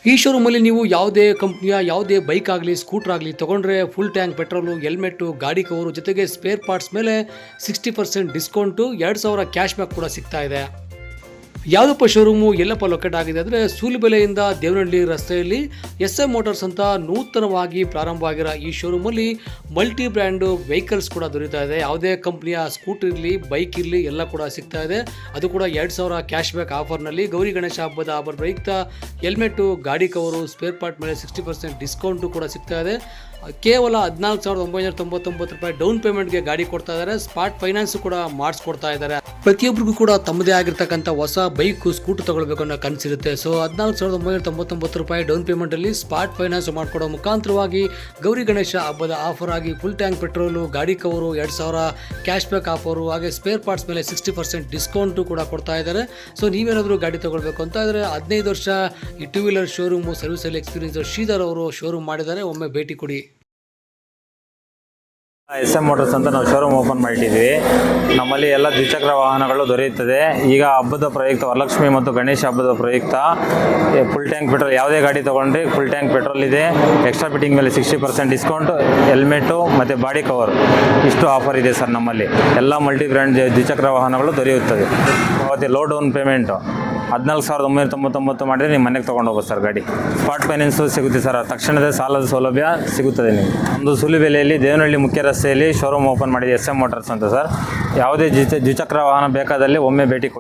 ಈ ಶೋರೂಮಲ್ಲಿ ನೀವು ಯಾವುದೇ ಕಂಪ್ನಿಯ ಯಾವುದೇ ಬೈಕ್ ಆಗಲಿ ಸ್ಕೂಟರ್ ಆಗಲಿ ತೊಗೊಂಡ್ರೆ ಫುಲ್ ಟ್ಯಾಂಕ್ ಪೆಟ್ರೋಲು, ಹೆಲ್ಮೆಟ್ಟು, ಗಾಡಿ ಕವರು ಜೊತೆಗೆ ಸ್ಪೇರ್ ಪಾರ್ಟ್ಸ್ ಮೇಲೆ 60% ಡಿಸ್ಕೌಂಟು, 2000 ಕ್ಯಾಶ್ ಬ್ಯಾಕ್ ಕೂಡ ಸಿಗ್ತಾ ಇದೆ. ಯಾವುದಪ್ಪ ಶೋರೂಮು ಎಲ್ಲಪ್ಪ ಲೊಕೇಟ್ ಆಗಿದೆ ಅಂದರೆ ಸೂಲಿಬೆಲೆಯಿಂದ ದೇವನಹಳ್ಳಿ ರಸ್ತೆಯಲ್ಲಿ SM ಮೋಟಾರ್ಸ್ ಅಂತ ನೂತನವಾಗಿ ಪ್ರಾರಂಭ ಆಗಿರೋ ಈ ಶೋರೂಮಲ್ಲಿ ಮಲ್ಟಿ ಬ್ರ್ಯಾಂಡು ವೆಹಿಕಲ್ಸ್ ಕೂಡ ದೊರೀತಾ ಇದೆ. ಯಾವುದೇ ಕಂಪ್ನಿಯ ಸ್ಕೂಟರ್ ಇರಲಿ, ಬೈಕ್ ಇರಲಿ ಎಲ್ಲ ಕೂಡ ಸಿಗ್ತಾ ಇದೆ. ಅದು ಕೂಡ 2000 ಕ್ಯಾಶ್ ಬ್ಯಾಕ್ ಆಫರ್ನಲ್ಲಿ. ಗೌರಿ ಗಣೇಶ ಹಬ್ಬದ ಪ್ರಯುಕ್ತ ಹೆಲ್ಮೆಟ್ಟು, ಗಾಡಿ ಕವರು, ಸ್ಪೇರ್ ಪಾರ್ಟ್ ಮೇಲೆ 60% ಡಿಸ್ಕೌಂಟು ಕೂಡ ಸಿಗ್ತಾ ಇದೆ. ಕೇವಲ 14,999 ರೂಪಾಯಿ ಡೌನ್ ಪೇಮೆಂಟ್ಗೆ ಗಾಡಿ ಕೊಡ್ತಾ ಇದ್ದಾರೆ. ಸ್ಪಾಟ್ ಫೈನಾನ್ಸ್ ಕೂಡ ಮಾಡಿಸ್ಕೊಡ್ತಾ ಇದ್ದಾರೆ. ಪ್ರತಿಯೊಬ್ಬರಿಗೂ ಕೂಡ ತಮ್ಮದೇ ಆಗಿರ್ತಕ್ಕಂಥ ಹೊಸ ಬೈಕು, ಸ್ಕೂಟರ್ ತಗೊಳ್ಬೇಕು ಅನ್ನೋ ಕನಸಿರುತ್ತೆ. ಸೊ 14,999 ರೂಪಾಯಿ ಡೌನ್ ಪೇಮೆಂಟಲ್ಲಿ ಸ್ಪಾಟ್ ಫೈನಾನ್ಸ್ ಮಾಡಿಕೊಡೋ ಮುಖಾಂತರವಾಗಿ ಗೌರಿ ಗಣೇಶ ಹಬ್ಬದ ಆಫರ್ ಆಗಿ ಫುಲ್ ಟ್ಯಾಂಕ್ ಪೆಟ್ರೋಲು, ಗಾಡಿ ಕವರು, 2000 ಕ್ಯಾಶ್ ಬ್ಯಾಕ್ ಆಫರು, ಹಾಗೆ ಸ್ಪೇರ್ ಪಾರ್ಟ್ಸ್ ಮೇಲೆ 60% ಡಿಸ್ಕೌಂಟು ಕೂಡ ಕೊಡ್ತಾ ಇದ್ದಾರೆ. ಸೊ ನೀವೇನಾದರೂ ಗಾಡಿ ತಗೊಳ್ಬೇಕು ಅಂತ ಇದ್ರೆ 15 ವರ್ಷ ಈ 2 ವೀಲರ್ ಶೋರೂಮು ಸರ್ವಿಸಲ್ಲಿ ಎಕ್ಸ್ಪೀರಿಯನ್ಸ್ ಶ್ರೀಧರ್ ಅವರು ಶೋರೂಮ್ ಮಾಡಿದ್ದಾರೆ. ಒಮ್ಮೆ ಭೇಟಿ ಕೊಡಿ. SM ಮೋಟರ್ಸ್ ಅಂತ ನಾವು ಶೋರೂಮ್ ಓಪನ್ ಮಾಡಿಟ್ಟಿದ್ವಿ. ನಮ್ಮಲ್ಲಿ ಎಲ್ಲ ದ್ವಿಚಕ್ರ ವಾಹನಗಳು ದೊರೆಯುತ್ತದೆ. ಈಗ ಹಬ್ಬದ ಪ್ರಯುಕ್ತ ವರಲಕ್ಷ್ಮಿ ಮತ್ತು ಗಣೇಶ ಹಬ್ಬದ ಪ್ರಯುಕ್ತ ಫುಲ್ ಟ್ಯಾಂಕ್ ಪೆಟ್ರೋಲ್ ಯಾವುದೇ ಗಾಡಿ ತೊಗೊಂಡ್ರೆ ಫುಲ್ ಟ್ಯಾಂಕ್ ಪೆಟ್ರೋಲ್ ಇದೆ. ಎಕ್ಸ್ಟ್ರಾ ಫಿಟ್ಟಿಂಗ್ ಮೇಲೆ 60% ಡಿಸ್ಕೌಂಟ್, ಹೆಲ್ಮೆಟು ಮತ್ತು ಬಾಡಿ ಕವರ್ ಇಷ್ಟು ಆಫರ್ ಇದೆ ಸರ್. ನಮ್ಮಲ್ಲಿ ಎಲ್ಲ ಮಲ್ಟಿ ಬ್ರ್ಯಾಂಡ್ ದ್ವಿಚಕ್ರ ವಾಹನಗಳು ದೊರೆಯುತ್ತದೆ. ಮತ್ತು ಲೋ ಡೌನ್ ಪೇಮೆಂಟು 14,999 ಮಾಡಿದರೆ ನಿಮ್ಮ ಮನೆಗೆ ತೊಗೊಂಡು ಹೋಗೋದು ಸರ್ ಗಾಡಿ. ಸ್ಪಾಟ್ ಫೈನಾನ್ಸು ಸಿಗುತ್ತೆ ಸರ್. ತಕ್ಷಣದ ಸಾಲದ ಸೌಲಭ್ಯ ಸಿಗುತ್ತದೆ ನಿಮಗೆ. ಒಂದು ಸೂಲಿಬೆಲೆಯಲ್ಲಿ ದೇವನಹಳ್ಳಿ ಮುಖ್ಯ ರಸ್ತೆಯಲ್ಲಿ ಶೋರೂಮ್ ಓಪನ್ ಮಾಡಿದೆ SM ಮೋಟರ್ಸ್ ಅಂತ ಸರ್. ಯಾವುದೇ ದ್ವಿಚಕ್ರ ವಾಹನ ಬೇಕಾದಲ್ಲಿ ಒಮ್ಮೆ ಭೇಟಿ ಕೊಡಿ.